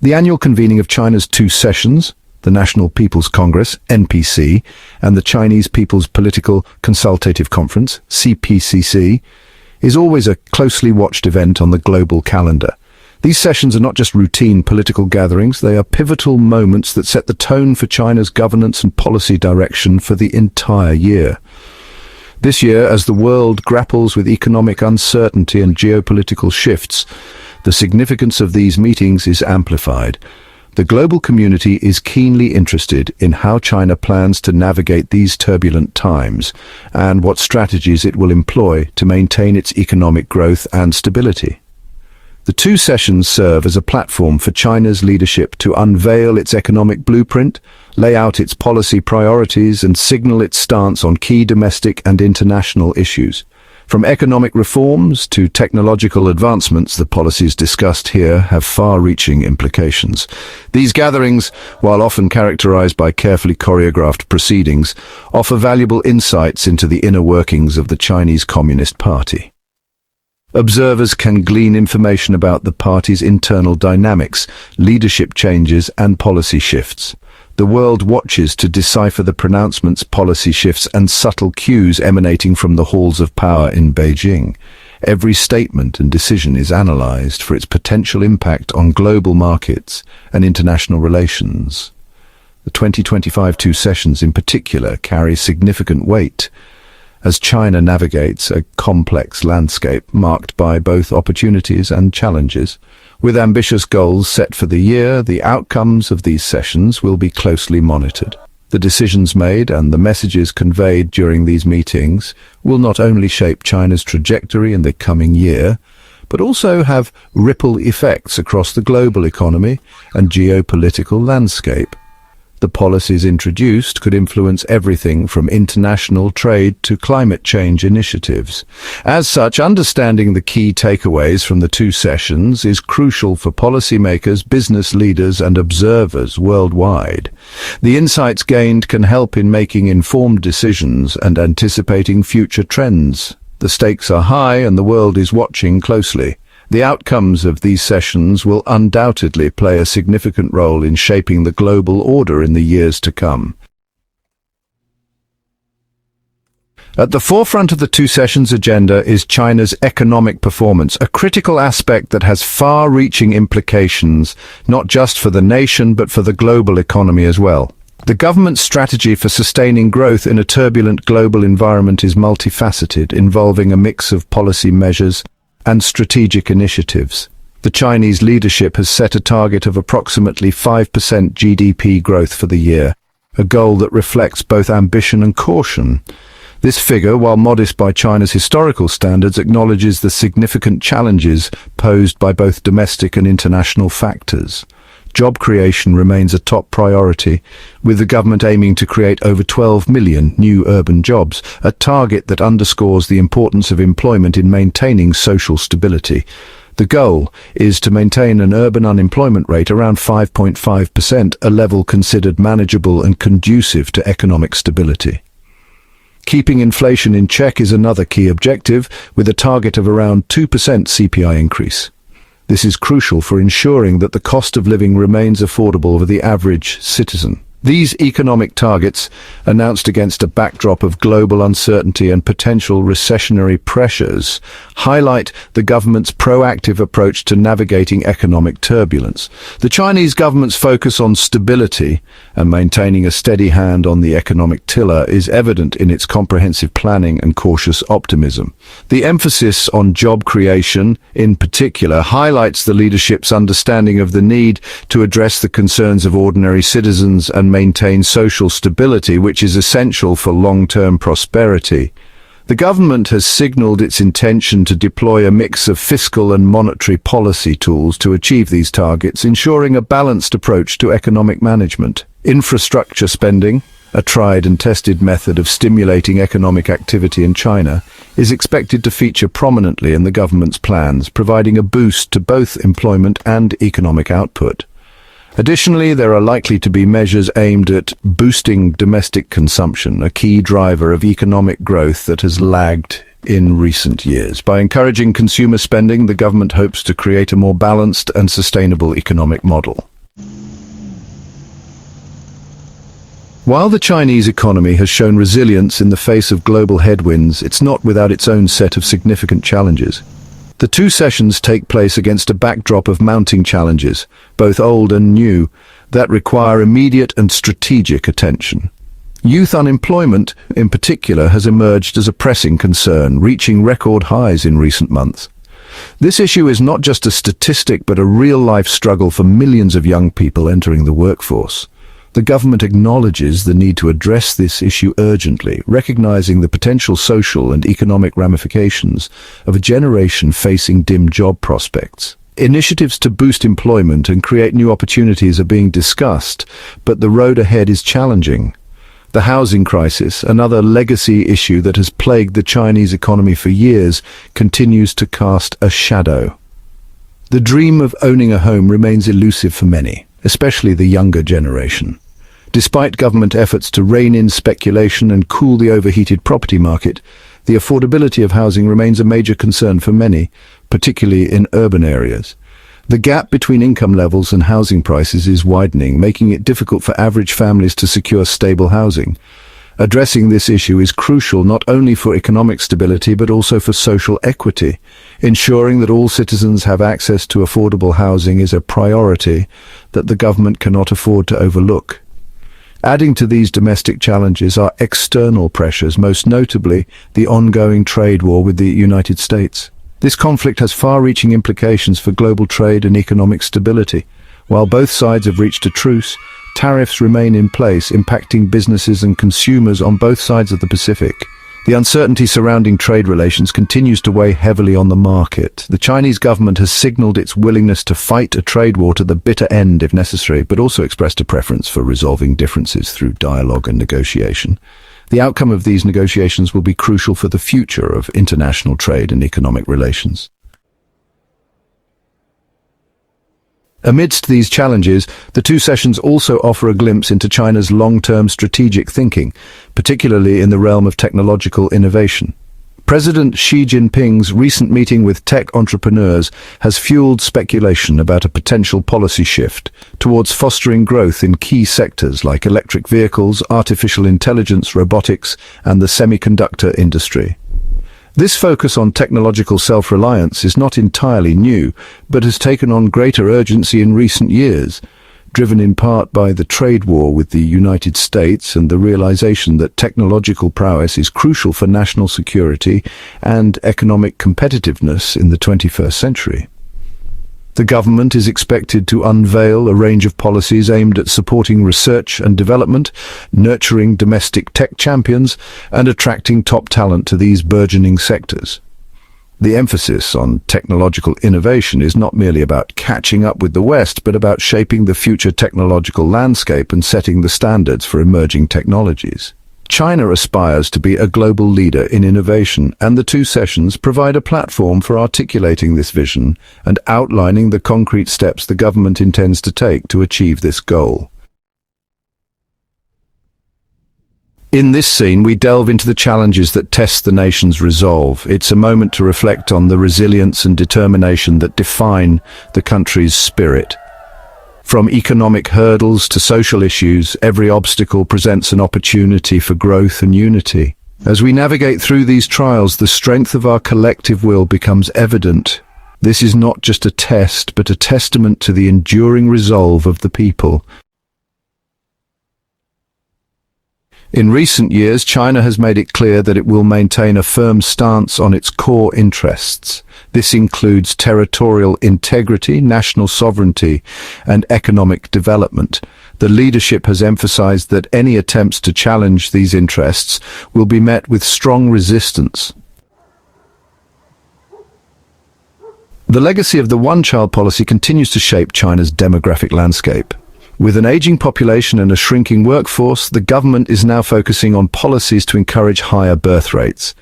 The annual convening of China's two sessions, the National People's Congress, NPC, and the Chinese People's Political Consultative Conference, CPCC, is always a closely watched event on the global calendar. These sessions are not just routine political gatherings, they are pivotal moments that set the tone for China's governance and policy direction for the entire year. This year, as the world grapples with economic uncertainty and geopolitical shifts, the significance of these meetings is amplified. The global community is keenly interested in how China plans to navigate these turbulent times and what strategies it will employ to maintain its economic growth and stability. The two sessions serve as a platform for China's leadership to unveil its economic blueprint, lay out its policy priorities, and signal its stance on key domestic and international issues. From economic reforms to technological advancements, the policies discussed here have far-reaching implications. These gatherings, while often characterized by carefully choreographed proceedings, offer valuable insights into the inner workings of the Chinese Communist Party. Observers can glean information about the party's internal dynamics, leadership changes, and policy shifts. The world watches to decipher the pronouncements, policy shifts, and subtle cues emanating from the halls of power in Beijing. Every statement and decision is analyzed for its potential impact on global markets and international relations. The 2025 two sessions in particular carry significant weight, as China navigates a complex landscape marked by both opportunities and challenges. With ambitious goals set for the year, the outcomes of these sessions will be closely monitored. The decisions made and the messages conveyed during these meetings will not only shape China's trajectory in the coming year, but also have ripple effects across the global economy and geopolitical landscape. The policies introduced could influence everything from international trade to climate change initiatives. As such, understanding the key takeaways from the two sessions is crucial for policymakers, business leaders, and observers worldwide. The insights gained can help in making informed decisions and anticipating future trends. The stakes are high and the world is watching closely. The outcomes of these sessions will undoubtedly play a significant role in shaping the global order in the years to come. At the forefront of the two sessions agenda is China's economic performance, a critical aspect that has far-reaching implications, not just for the nation but for the global economy as well. The government's strategy for sustaining growth in a turbulent global environment is multifaceted, involving a mix of policy measures and strategic initiatives. The Chinese leadership has set a target of approximately 5% GDP growth for the year, a goal that reflects both ambition and caution. This figure, while modest by China's historical standards, acknowledges the significant challenges posed by both domestic and international factors. Job creation remains a top priority, with the government aiming to create over 12 million new urban jobs, a target that underscores the importance of employment in maintaining social stability. The goal is to maintain an urban unemployment rate around 5.5%, a level considered manageable and conducive to economic stability. Keeping inflation in check is another key objective, with a target of around 2% CPI increase. This is crucial for ensuring that the cost of living remains affordable for the average citizen. These economic targets, announced against a backdrop of global uncertainty and potential recessionary pressures, highlight the government's proactive approach to navigating economic turbulence. The Chinese government's focus on stability and maintaining a steady hand on the economic tiller is evident in its comprehensive planning and cautious optimism. The emphasis on job creation, in particular, highlights the leadership's understanding of the need to address the concerns of ordinary citizens and maintain social stability, which is essential for long-term prosperity. The government has signaled its intention to deploy a mix of fiscal and monetary policy tools to achieve these targets, ensuring a balanced approach to economic management. Infrastructure spending, a tried and tested method of stimulating economic activity in China, is expected to feature prominently in the government's plans, providing a boost to both employment and economic output. Additionally, there are likely to be measures aimed at boosting domestic consumption, a key driver of economic growth that has lagged in recent years. By encouraging consumer spending, the government hopes to create a more balanced and sustainable economic model. While the Chinese economy has shown resilience in the face of global headwinds, it's not without its own set of significant challenges. The two sessions take place against a backdrop of mounting challenges, both old and new, that require immediate and strategic attention. Youth unemployment, in particular, has emerged as a pressing concern, reaching record highs in recent months. This issue is not just a statistic but a real-life struggle for millions of young people entering the workforce. The government acknowledges the need to address this issue urgently, recognizing the potential social and economic ramifications of a generation facing dim job prospects. Initiatives to boost employment and create new opportunities are being discussed, but the road ahead is challenging. The housing crisis, another legacy issue that has plagued the Chinese economy for years, continues to cast a shadow. The dream of owning a home remains elusive for many, especially the younger generation. Despite government efforts to rein in speculation and cool the overheated property market, the affordability of housing remains a major concern for many, particularly in urban areas. The gap between income levels and housing prices is widening, making it difficult for average families to secure stable housing. Addressing this issue is crucial not only for economic stability but also for social equity. Ensuring that all citizens have access to affordable housing is a priority that the government cannot afford to overlook. Adding to these domestic challenges are external pressures, most notably the ongoing trade war with the United States. This conflict has far-reaching implications for global trade and economic stability. While both sides have reached a truce, tariffs remain in place, impacting businesses and consumers on both sides of the Pacific. The uncertainty surrounding trade relations continues to weigh heavily on the market. The Chinese government has signaled its willingness to fight a trade war to the bitter end if necessary, but also expressed a preference for resolving differences through dialogue and negotiation. The outcome of these negotiations will be crucial for the future of international trade and economic relations. Amidst these challenges, the two sessions also offer a glimpse into China's long-term strategic thinking, particularly in the realm of technological innovation. President Xi Jinping's recent meeting with tech entrepreneurs has fueled speculation about a potential policy shift towards fostering growth in key sectors like electric vehicles, artificial intelligence, robotics, and the semiconductor industry. This focus on technological self-reliance is not entirely new, but has taken on greater urgency in recent years, driven in part by the trade war with the United States and the realization that technological prowess is crucial for national security and economic competitiveness in the 21st century. The government is expected to unveil a range of policies aimed at supporting research and development, nurturing domestic tech champions, and attracting top talent to these burgeoning sectors. The emphasis on technological innovation is not merely about catching up with the West, but about shaping the future technological landscape and setting the standards for emerging technologies. China aspires to be a global leader in innovation, and the two sessions provide a platform for articulating this vision and outlining the concrete steps the government intends to take to achieve this goal. In this scene, we delve into the challenges that test the nation's resolve. It's a moment to reflect on the resilience and determination that define the country's spirit. From economic hurdles to social issues, every obstacle presents an opportunity for growth and unity. As we navigate through these trials, the strength of our collective will becomes evident. This is not just a test, but a testament to the enduring resolve of the people. In recent years, China has made it clear that it will maintain a firm stance on its core interests. This includes territorial integrity, national sovereignty, and economic development. The leadership has emphasized that any attempts to challenge these interests will be met with strong resistance. The legacy of the one-child policy continues to shape China's demographic landscape. With an aging population and a shrinking workforce, the government is now focusing on policies to encourage higher birth rates.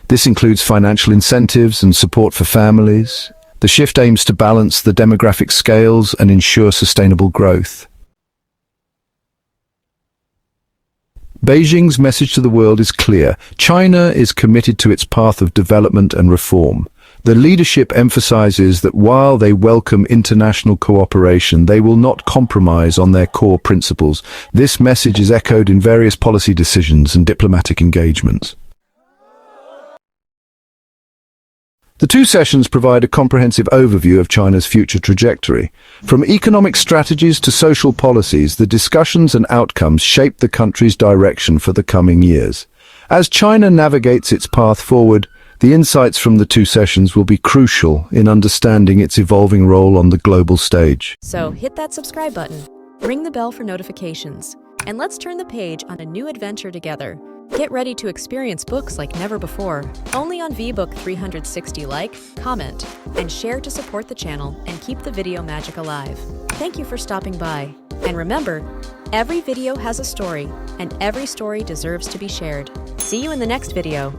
This includes financial incentives and support for families. The shift aims to balance the demographic scales and ensure sustainable growth. Beijing's message to the world is clear. China is committed to its path of development and reform. The leadership emphasizes that while they welcome international cooperation, they will not compromise on their core principles. This message is echoed in various policy decisions and diplomatic engagements. The two sessions provide a comprehensive overview of China's future trajectory. From economic strategies to social policies, the discussions and outcomes shape the country's direction for the coming years. As China navigates its path forward, the insights from the two sessions will be crucial in understanding its evolving role on the global stage. So hit that subscribe button, ring the bell for notifications, and let's turn the page on a new adventure together. Get ready to experience books like never before, only on VBook 360. Like, comment, and share to support the channel and keep the video magic alive. Thank you for stopping by. And remember, every video has a story, and every story deserves to be shared. See you in the next video.